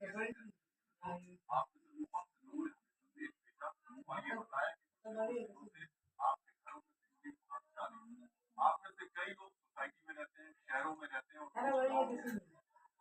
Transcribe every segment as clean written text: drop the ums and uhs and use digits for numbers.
आप बहुत से लोगों ने हमें संदेश भेजा और ये बताया कि पिछले कुछ दिनों से आपके घरों में बिजली बहुत जाती है। आप में से कई लोग सोसाइटी में रहते हैं, शहरों में रहते हैं और कुछ गाँव में रहते हैं,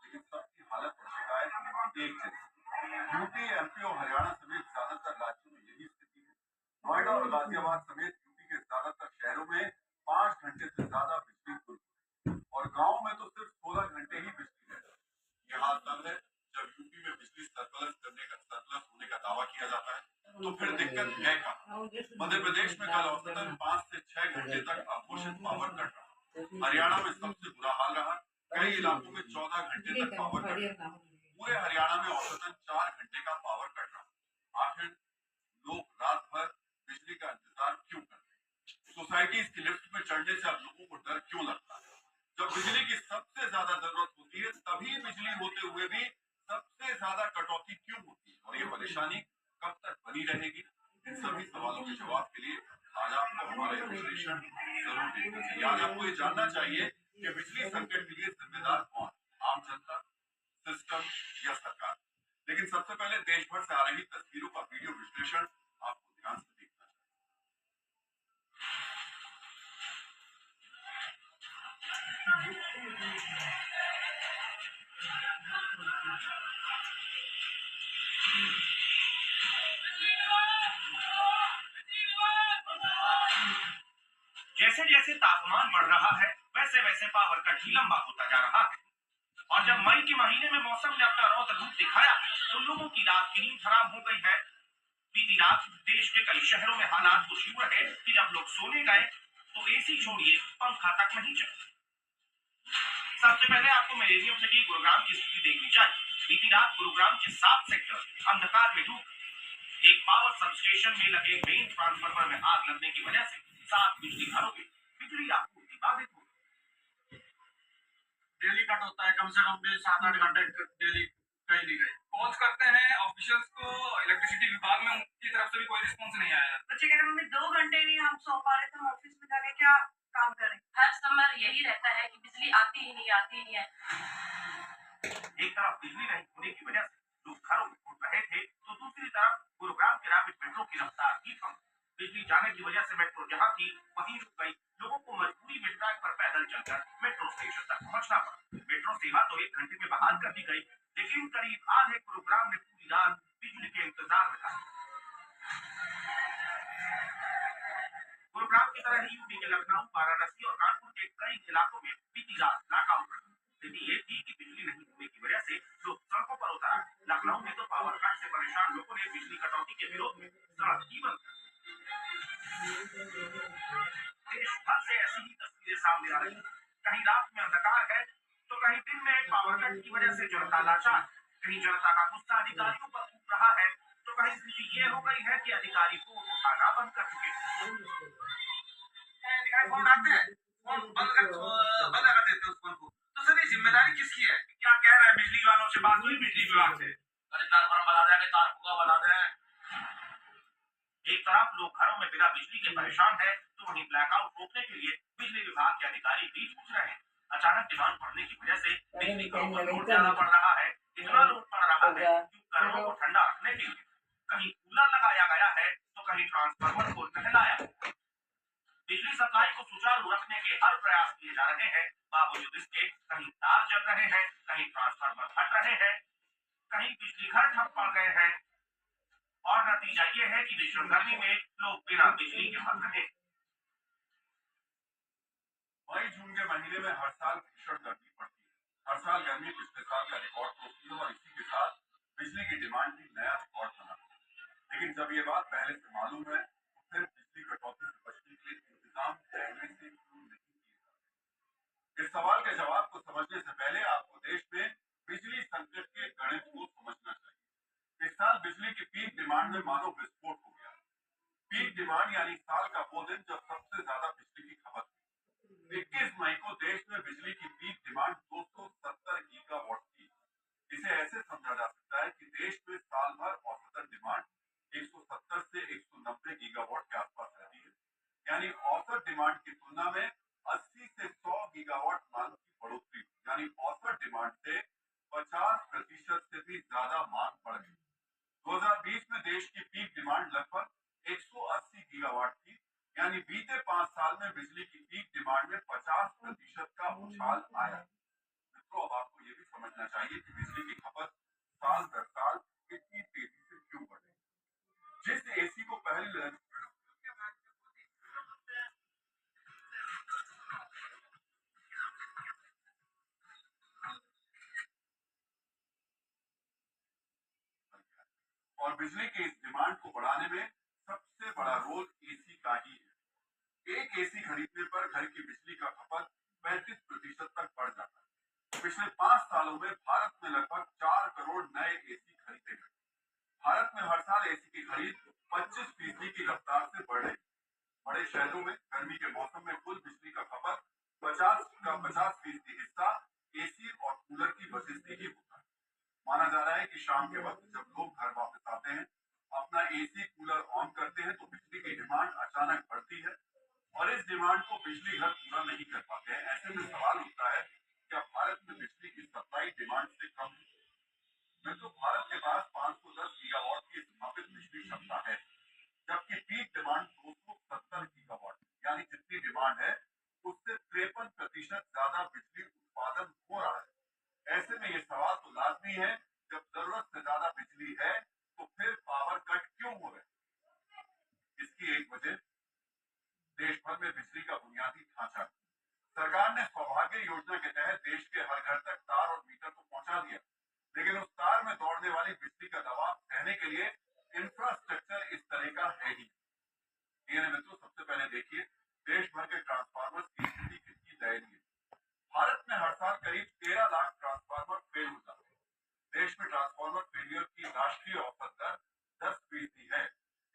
लेकिन सबकी हालत और शिकायत एक जैसी। यूपी, एमपी और हरियाणा समेत ज्यादातर राज्यों में यही स्थिति है। नोएडा और गाजियाबाद समेत यूपी के ज्यादातर शहरों में 5 घंटे से ज्यादा बिजली गुल और गाँव में तो सिर्फ 16 घंटे ही बिजली है। ये हाल तब है जब यूपी में बिजली सरप्लस होने का दावा किया जाता है, तो फिर दिक्कत है कहाँ? मध्य प्रदेश में कल औसतन 5 से 6 घंटे तक अघोषित पावर कट रहा। हरियाणा में सबसे बुरा हाल रहा। कई इलाकों में 14 घंटे तक पावर कट रहा। पूरे हरियाणा में औसतन 4 घंटे का पावर कट रहा। आखिर लोग रात भर बिजली का इंतजार क्यों करते हैं? सोसाइटीज की लिफ्ट में चढ़ने से अब लोगों को डर क्यों लगता है? जब बिजली की सबसे ज्यादा जरूरत होती है तभी बिजली होते हुए भी सबसे ज्यादा कटौती क्यों होती है और ये परेशानी कब तक बनी रहेगी? इन सभी सवालों के जवाब के लिए आज आपको हमारा ये विश्लेषण जरूर देखना चाहिए। आज आपको ये जानना चाहिए कि बिजली संकट के लिए जिम्मेदार कौन, आम जनता, सिस्टम या सरकार? लेकिन सबसे पहले देश भर से आ रही तस्वीरों का वीडियो विश्लेषण आपको ध्यान से देखना चाहिए। जैसे जैसे तापमान बढ़ रहा है वैसे वैसे पावर कट भी लंबा होता जा रहा है और जब मई के महीने में मौसम ने अपना रौद्र रूप दिखाया तो लोगों की रात की नींद खराब हो गई है। बीती रात देश के कई शहरों में हालात कुछ यूं रहे कि जब लोग सोने गए तो एसी छोड़िए पंखा तक नहीं चला। सबसे पहले आपको मिलेनियम सिटी गुरुग्राम की स्थिति देखनी चाहिए। बीती रात गुरुग्राम के 7 सेक्टर अंधकार में डूब गए। एक पावर सब स्टेशन में लगे मेन ट्रांसफार्मर में आग लगने की वजह से 7 बिजली घरों में बिजली आपूर्ति बाधित हो गई। डेली कट होता है, कम से कम भी 7-8 घंटे डेली कहीं नहीं गए। कॉल्स करते हैं ऑफिशियल्स को, इलेक्ट्रिसिटी विभाग में, उनकी तरफ से भी कोई रिस्पॉन्स नहीं आया। बच्चे कह रहे हैं मम्मी 2 घंटे नहीं हम सो पा रहे थे, हम ऑफिस में जाके क्या काम करें? हर समय यही रहता है कि बिजली आती ही नहीं, आती ही नहीं है। एक तरफ बिजली नहीं होने की वजह से लोग घरों में घुट रहे थे तो दूसरी तरफ गुरुग्राम के रैपिड मेट्रो की रफ्तार भी कम। बिजली जाने की वजह से मेट्रो जहां थी वहीं रुक गई। लोगों को मजबूरी में ट्रैक पर पैदल चलकर मेट्रो स्टेशन तक पहुंचना पड़ा। मेट्रो सेवा तो 1 घंटे में बहाल कर दी गई, लेकिन करीब आधे गुरुग्राम में पूरी रात बिजली के इंतजार में रहा। गुरुग्राम की तरह ही यूपी के लखनऊ, वाराणसी और कानपुर के कई इलाकों में बीती रात ब्लैकआउट रहा। स्थिति ये थी कि बिजली नहीं होने की वजह से लोग सड़कों पर उतर आए। लखनऊ में तो पावर कट से परेशान लोगों ने बिजली कटौती के विरोध में सड़क ही बंद कर दी। देश भर से ऐसी ही तस्वीरें सामने आ रही हैं। कहीं रात में अंधकार है तो कहीं दिन में पावर कट की वजह से जनता लाचार। कहीं जनता का गुस्सा अधिकारियों पर फूट रहा है तो कहीं स्थिति ये हो गई है कि अधिकारी फोन उठाना बंद कर चुके हैं। अधिकारी फोन उठाते हैं, फोन बंद कर देते हैं उस फोन को। तो सर ये जिम्मेदारी किसकी है? क्या कह रहा है? बिजली वालों से बात हुई, बिजली विभाग से? अरे तार फॉर्म बना दें, तार फूका बना दें। एक तरफ लोग घरों में बिना बिजली के परेशान है तो वहीं ब्लैकआउट रोकने के लिए बिजली विभाग के अधिकारी भी जूझ रहे हैं। अचानक डिमांड बढ़ने की वजह से बिजली घरों पर लोड ज्यादा पड़ रहा है। इतना लोड पड़ रहा है कि घरों को ठंडा रखने के लिए कहीं कूलर लगाया गया है तो कहीं ट्रांसफार्मर को नहलाया। बिजली सप्लाई को सुचारू रखने के हर प्रयास किए जा रहे हैं, बावजूद इसके कहीं तार जल रहे हैं, कहीं ट्रांसफार्मर फट रहे हैं, कहीं बिजली घर ठप पड़ गए हैं और नतीजा ये है कि भीषण गर्मी में लोग बिना बिजली के मर रहे। मई जून के महीने में हर साल भीषण गर्मी पड़ती है। हर साल गर्मी पिछले साल का रिकॉर्ड तोड़ती है और इसी के साथ बिजली की डिमांड भी नया रिकॉर्ड बनाती है। लेकिन जब ये बात पहले से मालूम है तो फिर बिजली कटौती से बचने के लिए इंतजाम पहले से क्यों नहीं किए जाते? इस सवाल के जवाब को समझने से पहले आपको देश में बिजली संकट के गणित को समझना चाहिए। इस साल बिजली की पीक डिमांड में मानो विस्फोट हो गया। पीक डिमांड यानी साल का वो दिन जब सबसे ज्यादा बिजली की खपत हुई। 21 मई को देश में बिजली की पीक डिमांड 270 गीगावाट थी। इसे ऐसे समझा जा सकता है कि देश में साल भर औसतन डिमांड 170 से 190 गीगावाट के आसपास रहती है। यानी औसत डिमांड की तुलना में 80 से 100 गीगावाट मांग की बढ़ोतरी, यानी औसत डिमांड से 50% से भी ज्यादा मांग बढ़ गई। 2020 में देश की पीक डिमांड लगभग 180 गीगावाट थी, यानी बीते 5 साल में बिजली की पीक डिमांड में 50% का उछाल आया। मित्रों, अब आपको ये भी समझना चाहिए कि बिजली की खपत साल दर साल इतनी तेजी से क्यों बढ़ रही है। जिस एसी को पहले और बिजली की इस डिमांड को बढ़ाने में सबसे बड़ा रोल एसी का ही है। एक एसी खरीदने पर घर की बिजली का खपत 35% तक बढ़ जाता है। पिछले 5 सालों में भारत में लगभग 4 करोड़ नए एसी खरीदे गए। भारत में हर साल एसी की खरीद 25% की रफ्तार से बढ़ रही है। बड़े शहरों में गर्मी के मौसम में कुल बिजली का खपत 50% हिस्सा एसी और कूलर की वजह से ही होता है। माना जा रहा है कि शाम के वक्त जब लोग घर वापस आते हैं, अपना एसी कूलर ऑन करते हैं, तो बिजली की डिमांड अचानक बढ़ती है और इस डिमांड को बिजली घर पूरा नहीं कर पाते हैं। ऐसे में सवाल उठता है, क्या भारत में बिजली की सप्लाई डिमांड से कम है? तो भारत के पास 510 गीगावाट की स्थापित बिजली क्षमता है, जबकि पीक डिमांड 270 गीगावाट, यानी जितनी डिमांड है उससे 53% ज्यादा बिजली उत्पादन हो रहा है। ऐसे में ये सवाल तो लाजमी है, जब जरूरत से ज्यादा बिजली है तो फिर पावर कट क्यों हो रहे हैं? इसकी एक वजह देश भर में बिजली का बुनियादी ढांचा। सरकार ने सौभाग्य योजना के तहत देश के हर घर तक तार और मीटर को पहुंचा दिया, लेकिन उस तार में दौड़ने वाली बिजली का दबाव सहने के लिए इंफ्रास्ट्रक्चर इस तरह का है ही। मित्रों, सबसे पहले देखिए देश भर के ट्रांसफार्मर की स्थिति कितनी दयनीय है। भारत में हर साल करीब 13 लाख ट्रांसफार्मर फेल हो जाते हैं। देश में ट्रांसफार्मर फेलियर की राष्ट्रीय औसत दर 10% है,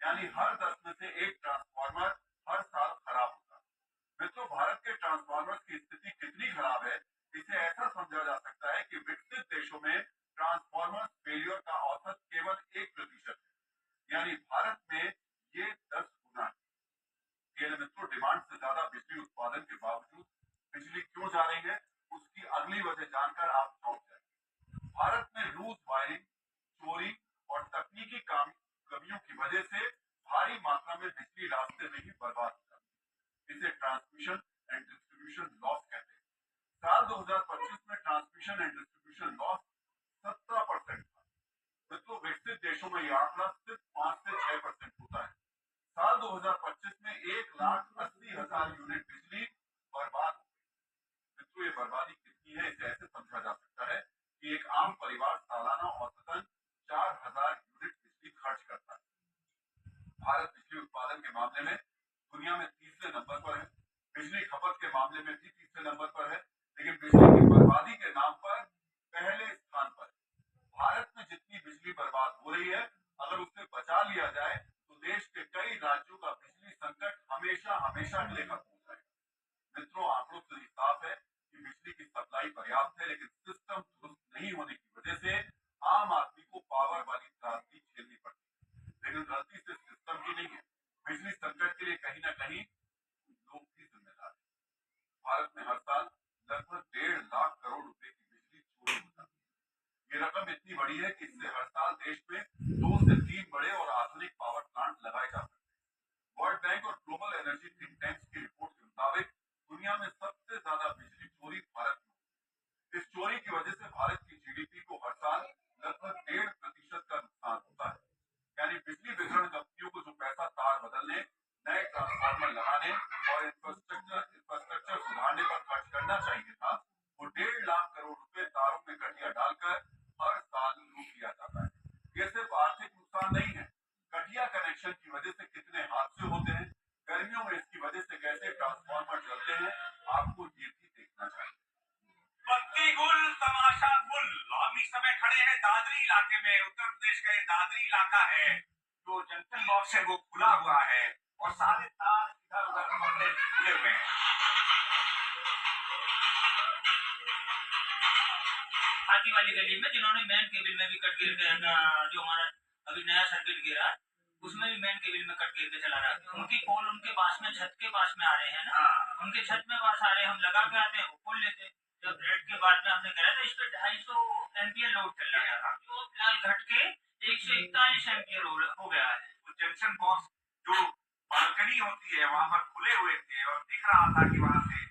यानी हर 10 में से एक ट्रांसफार्मर हर साल खराब होता है। मित्रों, भारत के ट्रांसफार्मर की स्थिति कितनी खराब है, इसे ऐसा समझा जा सकता है कि विकसित देशों में ट्रांसफार्मर फेलियर का औसत केवल 1% है, यानी भारत में ये 10 गुना है। मित्रों, डिमांड से ज्यादा बिजली उत्पादन के बावजूद बिजली क्यों जा रही है, उसकी अगली वजह जानकर आप चौंक जाएंगे। भारत में लूज वायरिंग, चोरी और तकनीकी कमियों की वजह से भारी मात्रा में बिजली रास्ते में ही बर्बाद हो जाती है। इसे ट्रांसमिशन एंड डिस्ट्रीब्यूशन लॉस कहते हैं। साल 2025 में ट्रांसमिशन एंड डिस्ट्रीब्यूशन लॉस 17% था। मित्रों, विकसित देशों में यह आंकड़ा सिर्फ 5 से 6% होता है। साल 2025 में 1,80,000 यूनिट बिजली बर्बाद हो गई। मित्रों, ये बर्बादी कितनी है, इसे ऐसे समझा जा सकता है कि एक आम परिवार सालाना औसतन 4,000 यूनिट बिजली खर्च करता है। भारत बिजली उत्पादन के मामले में दुनिया में तीसरे नंबर पर है, बिजली खपत के मामले में भी तीसरे नंबर पर है, लेकिन बिजली की बर्बादी के नाम पर पहले स्थान पर है। भारत में जितनी बिजली बर्बाद हो रही है, अगर उसे बचा लिया जाए तो देश के कई राज्यों का बिजली संकट हमेशा हमेशा के लिए खत्म हो जाएगा। मित्रों, आंकड़ों से ही साफ है कि बिजली की सप्लाई पर्याप्त है, लेकिन सिस्टम दुरुस्त नहीं होने की वजह से आम आदमी को पावर वाली त्रासदी झेलनी पड़ती है। लेकिन गलती से सिस्टम की नहीं है, बिजली संकट के लिए कहीं ना कहीं लोग भी जिम्मेदार हैं। भारत में हर साल लगभग 1.5 लाख करोड़ रुपए की बिजली चोरी हो जाती है। ये रकम इतनी बड़ी है कि इससे हर साल देश में 2 से 3 बड़े और आधुनिक पावर प्लांट लगाए जा सकते हैं। वर्ल्ड बैंक और ग्लोबल एनर्जी थिंक टैंक्स की रिपोर्ट के मुताबिक दुनिया में सबसे ज्यादा बिजली चोरी भारत में होती है। इस चोरी की वजह से भारत की जीडीपी को हर साल लगभग 1.5% का नुकसान होता है। यानी बिजली वितरण कंपनियों को जो पैसा तार बदलने, नए ट्रांसफार्मर लगाने और इंफ्रास्ट्रक्चर सुधारने पर खर्च करना चाहिए था, वो 1.5 लाख करोड़ रुपए तारों में कटिया डालकर हर साल लूट लिया जाता है। ये सिर्फ आर्थिक नुकसान नहीं है, कटिया कनेक्शन की वजह से कितने हादसे होते हैं, गर्मियों में इसकी वजह से कैसे ट्रांसफार्मर जलते हैं, आपको ये भी देखना चाहिए। बत्ती गुल तमाशा गुल। हम इस समय खड़े हैं दादरी इलाके में। उत्तर प्रदेश का ये दादरी इलाका है, जो जंक्शन बॉक्स है वो खुला हुआ है और सारे तार इधर उधर खुले हुए हैं। हाथी वाली गली में जिन्होंने मेन केबल में भी कट गिर के, जो हमारा अभी नया सर्किट गिरा उसमें भी मेन केबल में कट गिर के चला रहा है। उनकी पोल उनके पास में, छत के पास में आ रहे हैं ना, उनके छत में पास आ रहे हैं, हम लगा के आते हैं, वो खोल लेते हैं। जब रेड के बाद में हमने कहा था इस पे 250 एमपीए लोड चल रहा था, जो फिलहाल घट के 141 एमपीए हो गया है। तो जंक्शन बॉक्स जो बालकनी होती है वहां पर खुले हुए थे और दिख रहा था कि वहां से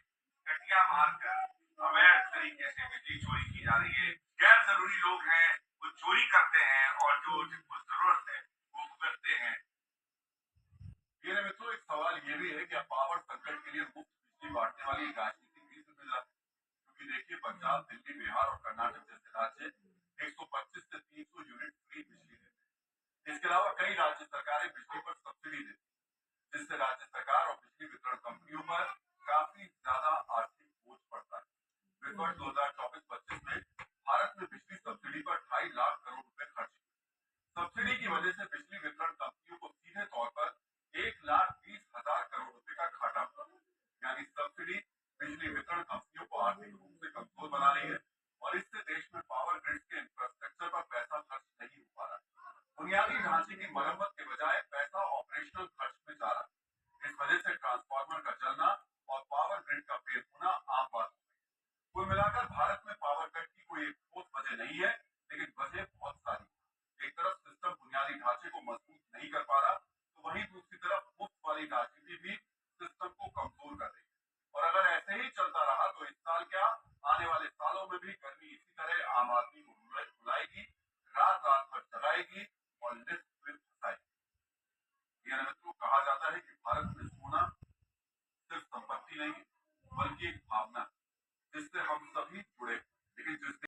कटिया मारकर अवैध तरीके से बिजली चोरी की जा रही है। गैर जरूरी लोग हैं वो चोरी करते हैं और जो जिनको जरूरत है वो भुगतते हैं। मेरे मित्रों, एक सवाल ये भी है कि अब पावर संकट के लिए मुफ्त बिजली बांटने वाली राजनीतिक भी जिम्मेदार है। क्योंकि देखिए, पंजाब, दिल्ली, बिहार और कर्नाटक जैसे राज्य 125 से 300 यूनिट फ्री बिजली देते हैं। इसके अलावा कई राज्य सरकारें बिजली पर सब्सिडी देती है, जिससे राज्य सरकार और बिजली वितरण कंपनियों पर काफी ज्यादा आर्थिक बोझ पड़ता है। वित्त वर्ष 2024-25 में भारत में बिजली सब्सिडी पर 2.5 लाख करोड़ रुपए खर्च हुए। सब्सिडी की वजह से बिजली वितरण कंपनियों को सीधे तौर पर 1,20,000 करोड़ रुपए का घाटा हुआ। यानी सब्सिडी बिजली वितरण कंपनियों को आर्थिक रूप से कमजोर बना रही है और इससे देश में पावर ग्रिड के इंफ्रास्ट्रक्चर पर पैसा खर्च नहीं हो पा रहा है। बुनियादी ढांचे की मरम्मत